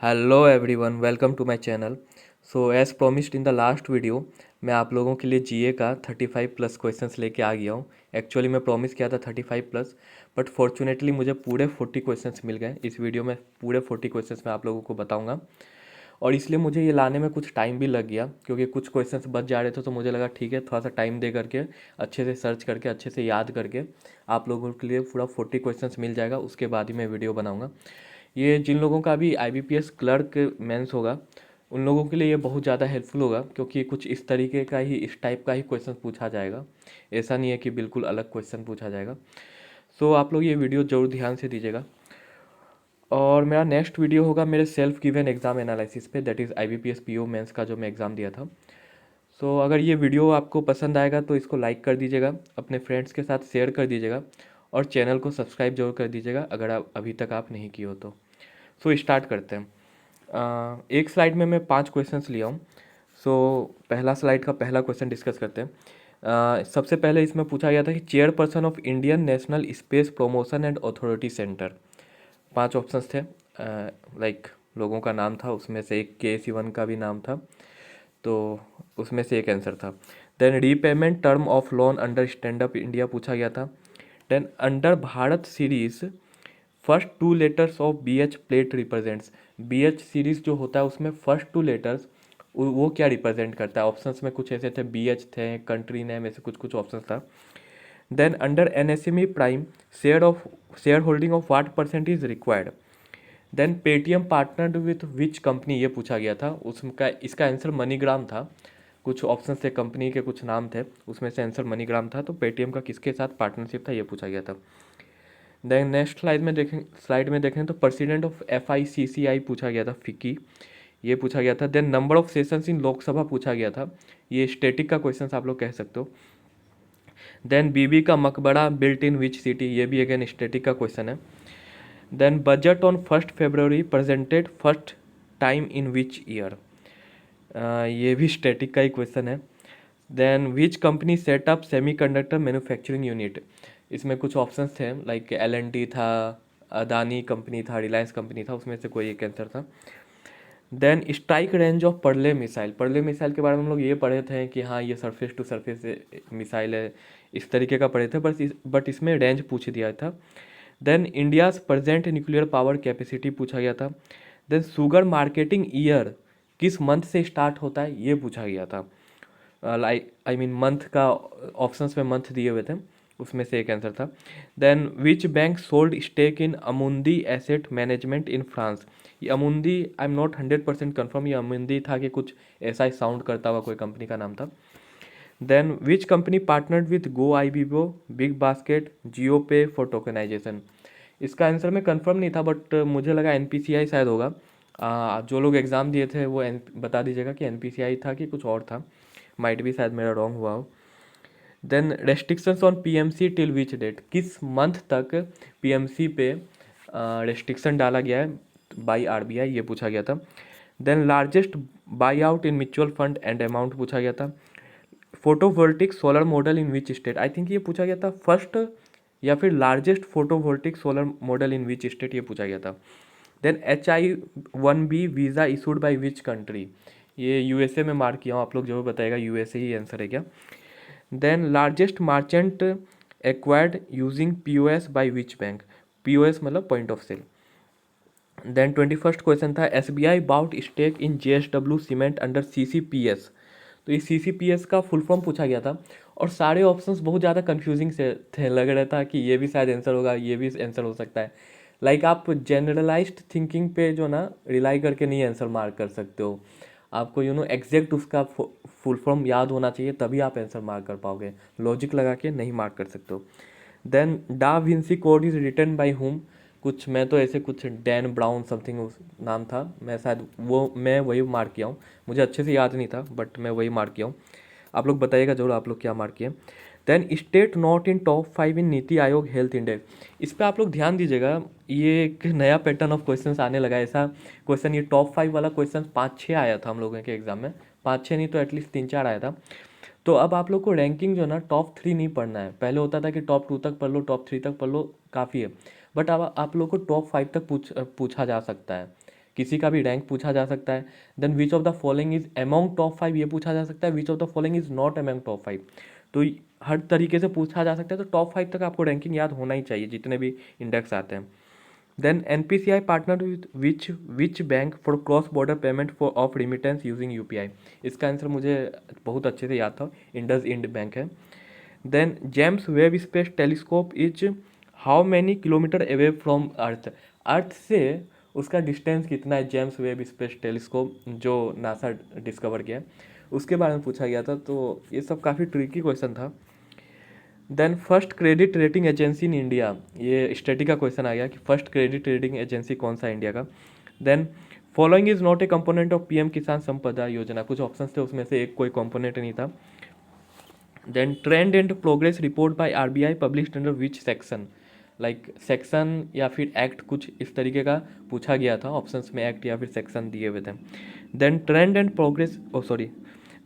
Hello everyone, welcome to my channel. So as promised in the last video, मैं आप लोगों के लिए जीए का 35 प्लस क्वेश्चंस लेके आ गया हूँ। एक्चुअली मैं प्रॉमिस किया था 35 प्लस, बट फॉर्चुनेटली मुझे पूरे 40 क्वेश्चंस मिल गए। इस वीडियो में पूरे 40 क्वेश्चंस मैं आप लोगों को बताऊँगा, और इसलिए मुझे ये लाने में कुछ टाइम भी लग गया, क्योंकि कुछ क्वेश्चंस बच जा रहे थे। तो मुझे लगा ठीक है, थोड़ा सा टाइम दे करके अच्छे से सर्च करके अच्छे से याद करके आप लोगों के लिए पूरा 40 क्वेश्चंस मिल जाएगा। उसके बाद ही मैं वीडियो बनाऊँगा। ये जिन लोगों का भी आईबीपीएस क्लर्क मेंस होगा, उन लोगों के लिए ये बहुत ज़्यादा हेल्पफुल होगा, क्योंकि कुछ इस तरीके का ही, इस टाइप का ही क्वेश्चन पूछा जाएगा। ऐसा नहीं है कि बिल्कुल अलग क्वेश्चन पूछा जाएगा। सो आप लोग ये वीडियो ज़रूर ध्यान से दीजिएगा। और मेरा नेक्स्ट वीडियो होगा मेरे सेल्फ गिवन एग्ज़ाम एनालिसिस पे, that is IBPS PO mains का जो मैं एग्ज़ाम दिया था। सो अगर ये वीडियो आपको पसंद आएगा तो इसको लाइक कर दीजिएगा, अपने फ्रेंड्स के साथ शेयर कर दीजिएगा, और चैनल को सब्सक्राइब जरूर कर दीजिएगा अगर आप अभी तक आप नहीं किए हो तो। सो स्टार्ट करते हैं। एक स्लाइड में मैं 5 क्वेश्चंस लिया हूँ। सो पहला स्लाइड का पहला क्वेश्चन डिस्कस करते हैं। सबसे पहले इसमें पूछा गया था कि chairperson of Indian national space promotion and authority centre. 5 options थे, लाइक लोगों का नाम था, उसमें से एक के सिवन का भी नाम था, तो उसमें से एक आंसर था। Then repayment term of loan under Stand Up India पूछा गया था। Then under Bharat series first 2 letters of B H plate represents. B H series जो होता है उसमें फर्स्ट 2 लेटर्स वो क्या रिप्रेजेंट करता है। ऑप्शंस में कुछ ऐसे थे, बी एच थे, कंट्री नेम, ऐसे कुछ कुछ ऑप्शंस था। Then under NSME prime share holding of what percent is required. Then Paytm partnered with which company, ये पूछा गया था। उसका इसका आंसर मनीग्राम था। कुछ ऑप्शन थे, कंपनी के कुछ नाम थे, उसमें से आंसर मनीग्राम था। तो पेटीएम का किसके साथ पार्टनरशिप था, ये पूछा गया था। देन नेक्स्ट स्लाइड में देखें तो प्रेसिडेंट ऑफ एफआईसीसीआई पूछा गया था, फिक्की, ये पूछा गया था। Then number of sessions in Lok Sabha पूछा गया था। ये स्टैटिक का क्वेश्चन आप लोग कह सकते हो। देन बीबी का मकबरा बिल्ट इन विच सिटी, ये भी अगेन स्टैटिक का क्वेश्चन है। Then budget on 1 February presented first time in which year, ये भी स्टैटिक का ही क्वेश्चन है। Then which company setup semiconductor manufacturing unit, इसमें कुछ ऑप्शंस थे, लाइक एल था, अदानी कंपनी था, रिलायंस कंपनी था, उसमें से कोई एक आंसर था। Then strike range of Pralay missile के बारे में हम लोग ये पढ़े थे कि हाँ, ये सरफेस टू सरफेस मिसाइल है, इस तरीके का पढ़े थे, बट इसमें रेंज पूछ दिया था। Then India's present nuclear power capacity पूछा गया था। देन शुगर मार्केटिंग ईयर किस मंथ से स्टार्ट होता है, ये पूछा गया था। लाइक आई मीन मंथ का, ऑप्शंस में मंथ दिए हुए थे, उसमें से एक आंसर था। Then which bank sold stake in Amundi asset management in France. ये Amundi, I am not 100% confirm ये अमुंदी था कि कुछ ऐसा ही साउंड करता हुआ कोई कंपनी का नाम था। Then which company partnered with Goibibo, big basket, Jio pay for tokenisation. इसका आंसर मैं कंफर्म नहीं था, बट मुझे लगा एनपीसीआई शायद होगा। जो लोग एग्ज़ाम दिए थे वो बता दीजिएगा कि एनपीसीआई था कि कुछ और था, माइट भी शायद मेरा रॉन्ग हुआ हो। Then restrictions on PMC till which date, किस मंथ तक पीएमसी पे रेस्ट्रिक्शन डाला गया है बाई आरबीआई, ये पूछा गया था। Then largest buyout in mutual fund and amount पूछा गया था। Photovoltaic solar model in which state, I think ये पूछा गया था फर्स्ट या फिर largest photovoltaic solar model in which state, ये पूछा गया था। Then H-1B visa issued by which country, ये यूएसए में मार्क किया हूँ, आप लोग जरूर बताएगा यूएसए ही आंसर है क्या। Then largest merchant acquired using POS by which bank, POS मतलब point of sale. Then 21st question था SBI bought stake in JSW cement under CCPS. तो ये सीसीपीएस का फुल फॉर्म पूछा गया था, और सारे ऑप्शंस बहुत ज़्यादा कंफ्यूजिंग से थे, लग रहा था कि ये भी शायद आंसर होगा, ये भी आंसर हो सकता है। लाइक आप जनरलाइज्ड थिंकिंग पे जो ना रिलाई करके नहीं आंसर मार्क कर सकते हो। आपको एग्जैक्ट उसका फुल फॉर्म याद होना चाहिए, तभी आप आंसर मार्क कर पाओगे। लॉजिक लगा के नहीं मार्क कर सकते हो। Then Da Vinci Code is written by whom, कुछ मैं तो ऐसे कुछ डैन ब्राउन समथिंग उस नाम था, मैं शायद मैं वही मार्क किया हूँ, मुझे अच्छे से याद नहीं था, बट मैं वही मार्क किया हूँ। आप लोग बताइएगा जरूर आप लोग क्या मार्क किए। Then state not in top 5 in NITI Aayog health index, इस पर आप लोग ध्यान दीजिएगा, ये एक नया पैटर्न ऑफ क्वेश्चंस आने लगा है। ऐसा क्वेश्चन, ये टॉप 5 वाला क्वेश्चन 5-6 आया था हम लोगों के एग्जाम में, 5-6 नहीं तो एटलीस्ट 3-4 आया था। तो अब आप लोग को रैंकिंग जो ना टॉप 3 नहीं पढ़ना है, पहले होता था कि टॉप 2 तक पढ़ लो, टॉप 3 तक पढ़ लो, काफ़ी है। बट अब आप लोग को टॉप 5 तक पूछा जा सकता है, किसी का भी रैंक पूछा जा सकता है। Then which of the following is among top 5 ये पूछा जा सकता है, which of the following is not among top 5। तो हर तरीके से पूछा जा सकता है, तो टॉप 5 तक आपको रैंकिंग याद होना ही चाहिए जितने भी इंडेक्स आते हैं। Then NPCI partner with which bank for cross border payment for of remittance using UPI। इसका आंसर मुझे बहुत अच्छे से याद था, इंडस इंड बैंक है। Then James Webb space telescope is how many kilometre away from earth. Earth से उसका डिस्टेंस कितना है, जेम्स वेब स्पेस टेलीस्कोप जो नासा डिस्कवर किया है, उसके बारे में पूछा गया था। तो ये सब काफ़ी ट्रिकी क्वेश्चन था। Then first credit rating agency in India, ये स्टडी का क्वेश्चन आ गया कि फर्स्ट क्रेडिट रेटिंग एजेंसी कौन सा है इंडिया का। Then following is not a component of PM Kisan संपदा योजना, कुछ ऑप्शन थे उसमें से एक कोई कंपोनेंट नहीं था। Then trend and progress report by RBI published under which section, like section या फिर एक्ट, कुछ इस तरीके का पूछा गया था, ऑप्शंस में एक्ट या फिर सेक्शन दिए हुए थे। Then trend and progress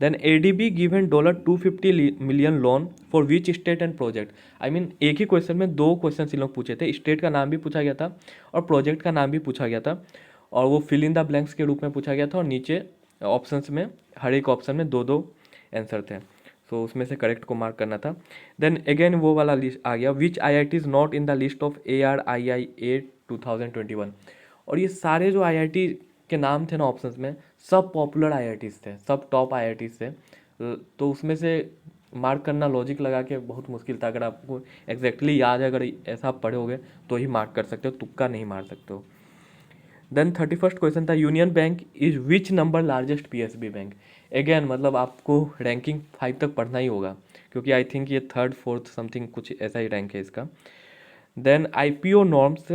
then ADB given $250 million loan for which state and project. I mean एक ही क्वेश्चन में दो क्वेश्चन इन लोग पूछे थे, स्टेट का नाम भी पूछा गया था और प्रोजेक्ट का नाम भी पूछा गया था, और वो फिल इन द ब्लैंक्स के रूप में पूछा गया था, और नीचे ऑप्शंस में हर एक ऑप्शन में दो दो आंसर थे। सो उसमें से करेक्ट को मार्क करना था। देन अगेन वो वाला लिस्ट आ गया, विच IIT is not in the list of ARIIA 2021। और ये सारे जो IIT के नाम थे ना ऑप्शंस में, सब पॉपुलर IITs थे, सब टॉप IITs थे। तो उसमें से मार्क करना लॉजिक लगा के बहुत मुश्किल था। अगर आपको एग्जैक्टली याद है, अगर ऐसा आप पढ़ोगे तो ही मार्क कर सकते हो, तुक्का नहीं मार सकते हो। देन 31st क्वेश्चन था, union bank is which number largest PSB bank. Again मतलब आपको रैंकिंग 5 तक पढ़ना ही होगा, क्योंकि आई थिंक ये 3rd 4th समथिंग कुछ ऐसा ही रैंक है इसका। देन IPO नॉर्म्स,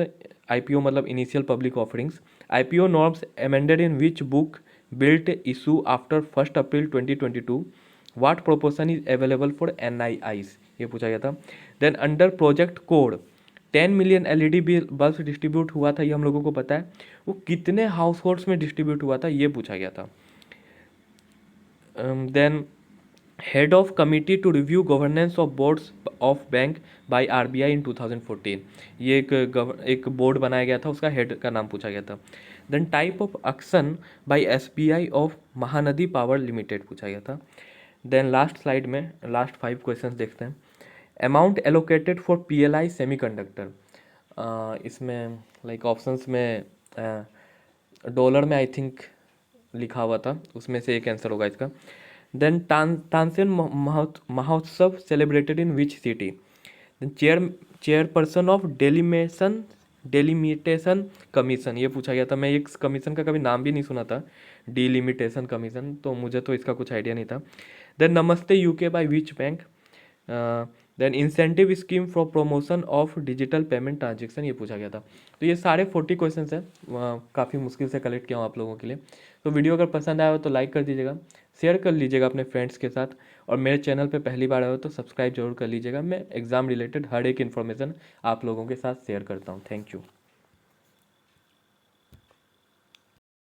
IPO मतलब initial public offerings, IPO norms amended in which book built issue after 1 April 2022, what proportion is available for NIIs, ये पूछा गया था। Then under project code 10 million LED bulb distribute हुआ था, ये हम लोगों को पता है, वो कितने हाउस होल्ड्स में डिस्ट्रीब्यूट हुआ था ये पूछा गया था। Then head of committee to review governance of boards of bank by RBI in 2014, ये एक बोर्ड बनाया गया था, उसका हेड का नाम पूछा गया था। Then type of action by SBI of Mahanadi power limited पूछा गया था। देन लास्ट स्लाइड में लास्ट 5 क्वेश्चंस देखते हैं। Amount allocated for PLI semiconductor, इसमें लाइक ऑप्शंस में डॉलर में आई थिंक लिखा हुआ था, उसमें से एक आंसर होगा इसका। Then Tansen Mahotsav celebrated in which city. Then chairperson of delimitation commission, ये पूछा गया था। मैं एक कमीशन का कभी नाम भी नहीं सुना था, डिलिमिटेशन कमीशन, तो मुझे तो इसका कुछ आइडिया नहीं था। Then Namaste UK by which bank. Then incentive scheme for promotion of digital payment transaction, ये पूछा गया था। तो ये सारे 40 क्वेश्चन हैं, काफ़ी मुश्किल से कलेक्ट किया हूँ आप लोगों के लिए। तो वीडियो अगर पसंद आया हो तो लाइक कर दीजिएगा, शेयर कर लीजिएगा अपने फ्रेंड्स के साथ, और मेरे चैनल पे पहली बार आए हो तो सब्सक्राइब जरूर कर लीजिएगा। मैं एग्ज़ाम रिलेटेड हर एक इन्फॉर्मेशन आप लोगों के साथ शेयर करता हूँ। Thank you.